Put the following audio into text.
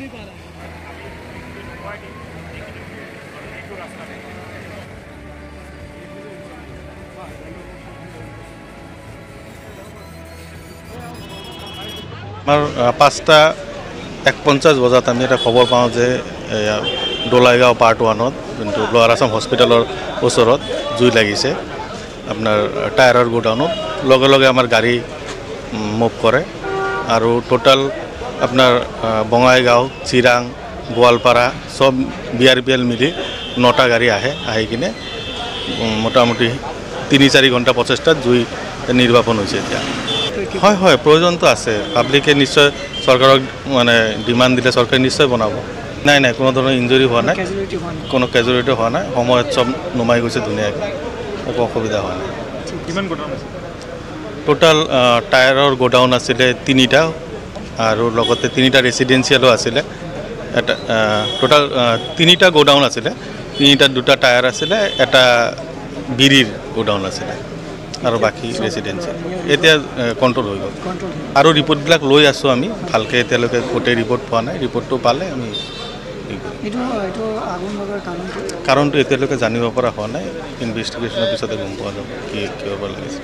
আমাৰ 5:51 বজাত আমি এটা খবৰ পাওঁ যে দোলাইগাঁও পাৰ্ট 1ত যোনটো লোৱাৰ আছাম হস্পিটেলৰ ওচৰত জুই লাগিছে আপোনাৰ টায়াৰৰ গোডাউনত। লগে লগে আমাৰ গাড়ী মুভ কৰে আৰু টোটাল আপোনাৰ বঙাইগাঁও, চিৰাং, গোৱালপাৰা সব BRPL মিলি 9টা গাড়ী আহি কিনে মোটামুটি 3-4 ঘণ্টা প্ৰচেষ্টাত জুই নিৰ্বাপন হৈছে এতিয়া। হয় হয়, প্ৰয়োজনটো আছে। পাব্লিকে নিশ্চয় চৰকাৰক মানে ডিমাণ্ড দিলে চৰকাৰে নিশ্চয় বনাব। নাই নাই, কোনো ধৰণৰ ইঞ্জুৰি হোৱা নাই, কোনো কেজুৱেলিটি হোৱা নাই। সময়ত চব নুমাই গৈছে ধুনীয়াকৈ, একো অসুবিধা হোৱা নাই। টোটাল টায়াৰৰ গোডাউন আছিলে 3টা আৰু লগতে 3টা ৰেচিডেঞ্চিয়েলো আছিলে। এটা টোটাল 3টা গোডাউন আছিলে, 3টাত 2টা টায়াৰ আছিলে, এটা বিৰিৰ গোডাউন আছিলে আৰু বাকী ৰেচিডেঞ্চিয়েল। এতিয়া কণ্ট্ৰল হৈ গ'ল আৰু ৰিপৰ্টবিলাক লৈ আছোঁ আমি ভালকৈ। এতিয়ালৈকে গোটেই ৰিপৰ্ট পোৱা নাই, ৰিপৰ্টটো পালে আমি কাৰণটো এতিয়ালৈকে জানিব পৰা হোৱা নাই। ইনভেষ্টিগেশ্যনৰ পিছতে গম পোৱা যাব কি হ'ব লাগিছে।